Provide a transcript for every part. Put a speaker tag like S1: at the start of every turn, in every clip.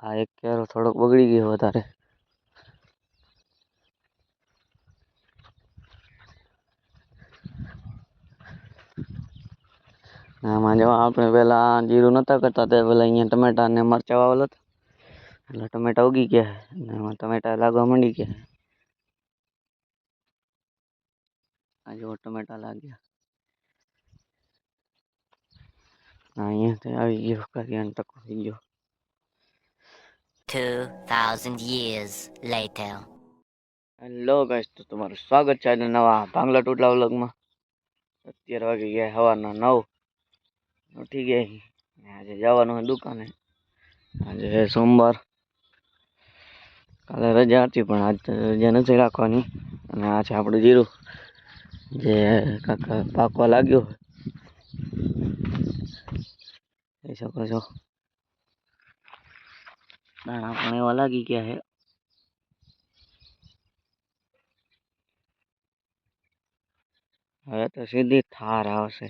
S1: આ એક કેરો થોડોક બગડી ગયો વધારે. આમાં જો આપણે પેલા જીરું નતા કરતા તે પેલા અહીંયા ટમેટા ને મરચા વાવેલ હતા એટલે ટમેટા ઉગી ગયા ને એમાં ટમેટા લાગવા માંડી ગયા. આ જો ટમેટા લાગ્યા. અહીંયાથી આવી ગયો કરિયાનો ટકો થઈ ગયો.
S2: 2000 years later.
S1: હેલો ગાઈસ, તો તમારું સ્વાગત છે આજના નવા ભાંગલા ટોટલા વ્લોગમાં. અત્યારે વાગી ગયા સવારના 9. ઉઠી ગયા. આજે જવાનું છે દુકાને. આજે છે સોમવાર. કાલે રજા હતી પણ આજ રજા નથી રાખવાની. અને આ છે આપણું જીરું જે કાકા પાકવા લાગ્યો જોઈ શકો છો. દાણા પણ એવા લાગી ગયા છે. હવે તો સીધી થાર આવશે.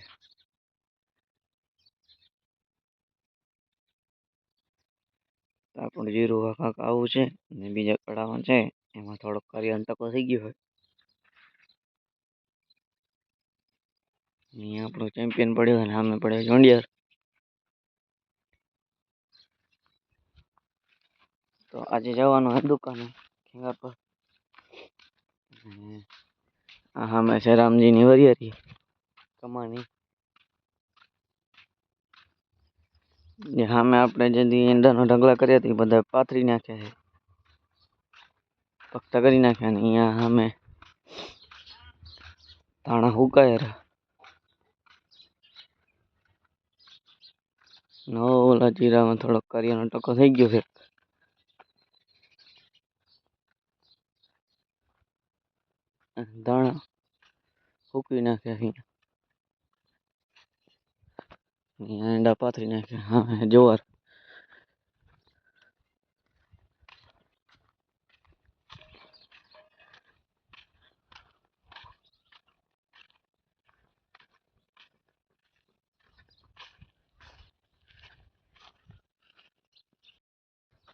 S1: આપણું જીરું કાંક આવું છે અને બીજા કડામાં છે એમાં થોડોક કરિયાનો ટકો થઈ ગયો હોય. અહીંયા આપણો ચેમ્પિયન પડ્યો અને સામે પડ્યો જોંડિયર. તો આજે જવાનું છે દુકાને ખેંગા પર. આ સામે છે રામજીની વરિયારી કમાની. સામે આપણે જે ઈંડાનો ઢગલા કર્યા હતા એ બધા પાથરી નાખ્યા છે, પગતા કરી નાખ્યા. ને અહીંયા સામે ધાણા હુકાયા ઓલા જીરામાં થોડોક કરિયાનો ટકો થઈ ગયો છે. ધાણા હુકવી નાખ્યા અહીંયા ઈંડા પાથરી નાખ્યા. હા જુવાર.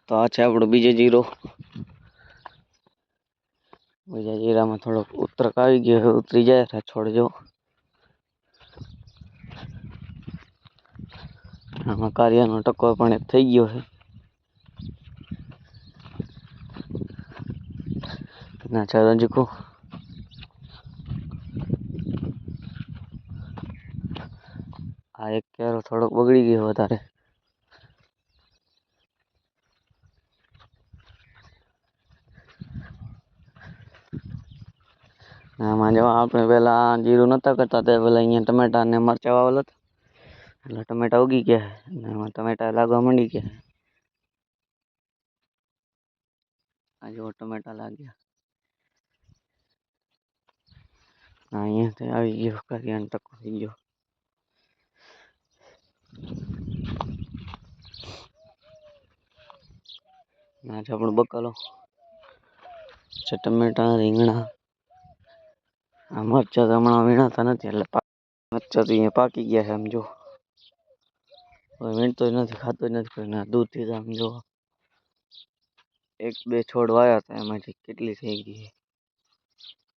S1: તો આ છે આપણો બીજો જીરો. બીજા જીરામાં થોડોક ઉતરક આવી ગયો, ઉતરી જાય છોડજો. આમાં કારિયાનો ટકો પણ એક થઈ ગયો છે. ના છે રંજકો. આ એક કેરો થોડોક બગડી ગયો વધારે. આમાં જો આપણે પેલા જીરું નતા કરતા તે પેલા અહીંયા ટમેટા ને મરચા વાવેલ હતા એટલે ટમેટા ઉગી ગયા ને એમાં ટમેટા લાગવા માંડી ગયા. આ જો ટમેટા લાગ્યા. અહીંયાથી આવી ગયો કરિયાનો ટકો થઈ ગયો. ના છે આપણું બકાલો છે. ટમેટા, રીંગણા, આ મરચા તો હમણાં વીણાતા નથી એટલે મરચા તો અહીંયા પાકી ગયા છે. આમ જો વીણતો જ નથી, ખાતો જ નથી કોઈ. દૂધથી આમ જો 1-2 છોડ વાયા હતા એમાંથી કેટલી થઈ ગઈ.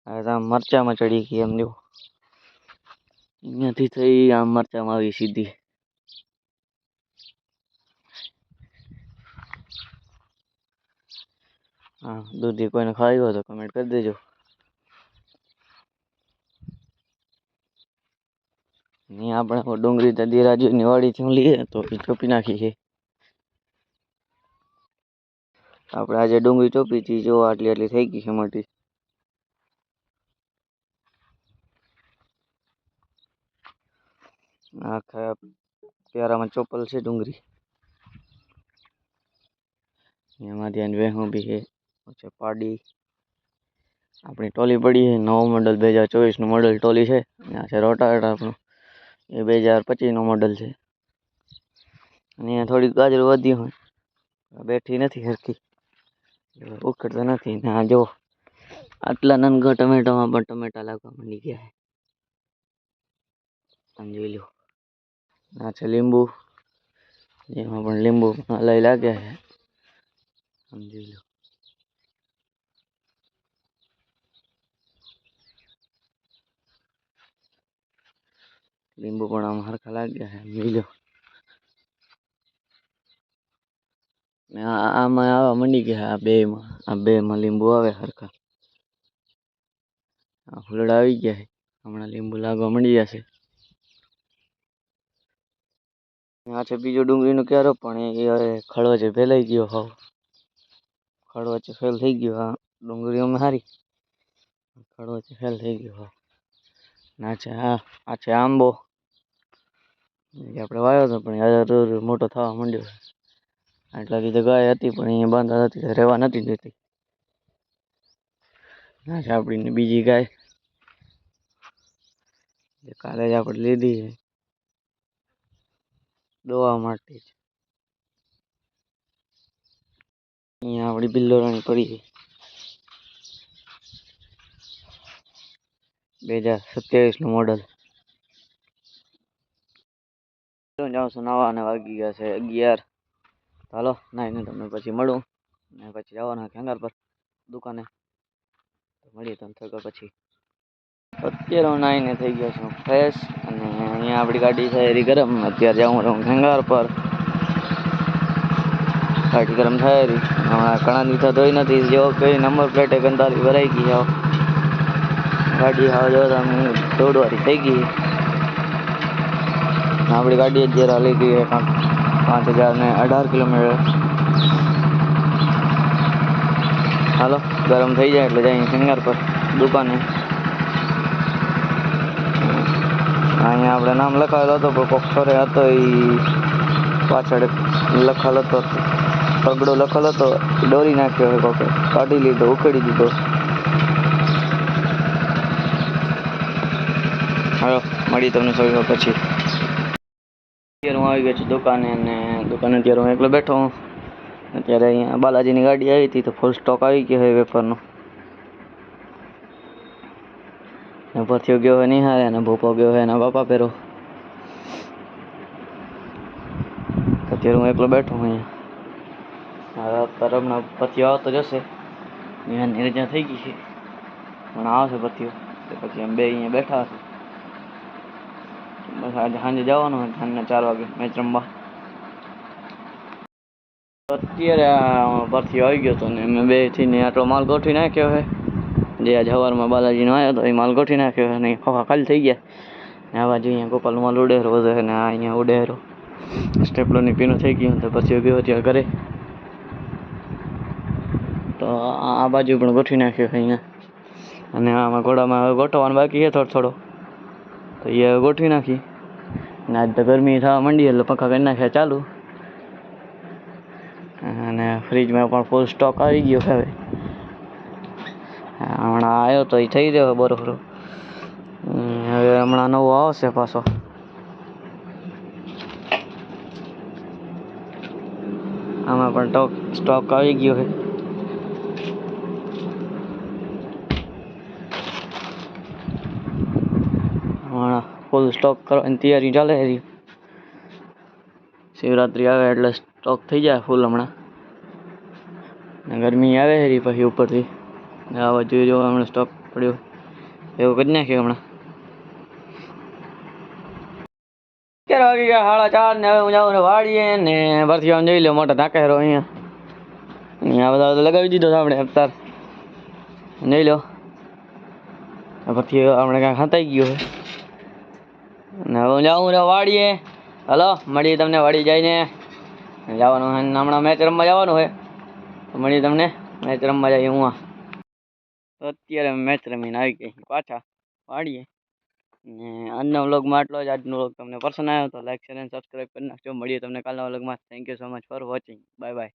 S1: હવે તો આમ મરચામાં ચડી ગઈ. એમ જો અહીંયાથી થઈ આમ મરચામાં આવી સીધી. હા, દૂધી કોઈને ખાવી હોય તો કમેન્ટ કરી દેજો. અહીંયા આપણે ડુંગળી તદી રાજુની વાડીથી લઈએ તો ચોપી નાખી છે. આપણે આજે ડુંગળી ચોપી હતી, જો આટલી આટલી થઈ ગઈ છે મોટી. આખા પ્યારામાં ચોપલ છે ડુંગળી. એમાં ધ્યાન વેહું બી છે પાડી. આપણી ટોલી પડી છે, નવો મોડલ 2024નું મોડલ ટોલી છે. આ છે રોટાવેટર આપણું, એ 2025નું મોડલ છે. અને અહીંયા થોડીક ગાજર વધી હોય, બેઠી નથી સરખી, ઉખડતા નથી. ને આ જો આટલા નનગા ટમેટામાં પણ ટમેટા લાગવા માંડી ગયા છે. જોઈ લો. આ છે લીંબુ, જેમાં પણ લીંબુ લઈ લાગ્યા છે. સમજી લો. લીંબુ પણ આમ હરખા લાગ્યા છે, જોઈ લો. ને આમાં આવવા મંડી ગયા, આ બેમાં લીંબુ આવે હરખા. આ ફૂલડા આવી ગયા છે, હમણાં લીંબુ લાગવા મંડી જશે. આ છે બીજો ડુંગળીનો ક્યારો, પણ એ હવે ખડ વચ્ચે ફેલાઈ ગયો હોવ. ખડ વચ્ચે ફેલ થઈ ગયો. આ ડુંગળીઓમાં સારી, ખડ વચ્ચે ફેલ થઈ ગયો હોવ. આ છે આંબો, એ આપણે વાવ્યો હતો, પણ યાર મોટો થવા માંડ્યો. આટલા લીધે ગાય હતી, પણ અહીંયા બાંધા હતી, રહેવા નથી દેતી. આ છે આપણી બીજી ગાય, કાલે જ આપણે લીધી છે દોવા માટે જ. અહીંયા આપણી બિલ્લોરાણી પડી છે, 2027નું મોડલ. જાઉં છું નવા, અને વાગી ગયા છે 11. હાલો નાઈને તમને પછી મળું, ને પછી જવાના ખેંગાર પર દુકાને. મળીએ તમે થયો પછી. અત્યારે હું નાઈને થઈ ગયો છું ફ્રેશ, અને અહીંયા આપણી ગાડી છે એરી ગરમ. અત્યારે જાઉં રહું ખેંગાર પર, ગાડી ગરમ થાય રહી. હમણાં ઘણા દિવસો ધોઈ નથી, જો કઈ નંબર પ્લેટે ગંદારી ભરાઈ ગઈ આવ ગાડી. આવ જો તમે દોડવાળી થઈ ગઈ. આપણી ગાડી અત્યારે હાલી ગઈ 5018 કિલોમીટર. હાલો ગરમ થઈ જાય એટલે જઈએ ખેંગાર પર દુકાને. અહીંયા આપણે નામ લખાવેલો હતો, પણ કોક સરે હતો એ પાછળ લખાલ હતો, તગડો લખેલો હતો, દોરી નાખ્યો હોય કોકે, કાઢી લીધો, ઉખેડી દીધો. હાલો મળી તમને સૌ પછી. અત્યારે હું આવી ગયો છું દુકાને, અને દુકાને અત્યારે હું એકલો બેઠો હું. અત્યારે અહીંયા બાલાજીની ગાડી આવી હતી, તો ફૂલ સ્ટોક આવી ગયો છે વેફરનો. પરથીઓ ગયો હોય નિહાળે, અને ભૂપો ગયો હોય એના બાપા પેરો. અત્યારે હું એકલો બેઠો હું અહીંયા. અત્યારે હમણાં પથીઓ આવતો જશે, નિહાળની રજા થઈ ગઈ છે, પણ આવશે પથીઓ. પછી અમે બે અહીંયા બેઠા હશે. બસ આજે સાંજે જવાનું હોય, સાંજના 4 વાગે મેચ રમવા. અત્યારે પરથી આવી ગયો હતો, ને મેં બે થઈને આટલો માલ ગોઠવી નાખ્યો છે. જે આજ સવારમાં બાલાજીનો આવ્યો હતો એ માલ ગોઠવી નાખ્યો છે, ને ખોખા ખાલી થઈ ગયા. ને આ બાજુ અહીંયા ગોપાલનો માલ ઉડેરો વધે, ને આ અહીંયા ઉડેરો સ્ટેપલોની પીનું થઈ ગયું, તો પછી ગયો ત્યાં ઘરે. તો આ બાજુ પણ ગોઠવી નાખ્યો છે અહીંયા. અને આમાં ઘોડામાં હવે ગોઠવવાનું બાકી છે થોડો, તો એ ગોઠવી નાખી. ને આજ તો ગરમી થવા માંડી એટલે પંખા કરી નાખ્યા ચાલુ. અને ફ્રીજમાં પણ ફૂલ સ્ટોક આવી ગયો હવે. હમણાં આવ્યો તો એ થઈ રહ્યો બરોબર. હવે હમણાં નવો આવશે પાછો. આમાં પણ સ્ટોક આવી ગયો છે. હમણાં ફૂલ સ્ટોક કરવાની તૈયારી ચાલે છે. શિવરાત્રી આવે એટલે સ્ટોક થઈ જાય ફૂલ હમણાં. ગરમી આવે છે પછી ઉપરથી, આવા જોઈ જો હમણાં સ્ટોક પડ્યો એવું કરી નાખ્યું હમણાં. અત્યારે વાગી ગયા 4:30, ને હવે હું જાઉં વાળીએ. ને પરથી આમ જોઈ લો મોટા ધાકેરો અહીંયા બધા લગાવી દીધો આપણે અવતાર જોઈ લો. પછી આપણે કાંઈ હતાઈ ગયો છે, ને હવે હું જાઉં વાળીએ. હલો મળીએ તમને વાડી જઈને. જવાનું હમણાં મેચ રમવા જવાનું હોય, તો મળીએ તમને મેચ રમવા જઈએ. હું અત્યારે મેચ રમીને આવી ગઈ પાછા વાળીએ. ને આજના વ્લોગમાં આટલો જ. આજનો વ્લોગ તમને પસંદ આવ્યો તો લાઈક શેર અને સબસ્ક્રાઈબ કરી નાખજો. મળીએ તમને કાલના વ્લોગમાં. Thank you so much for watching. Bye bye.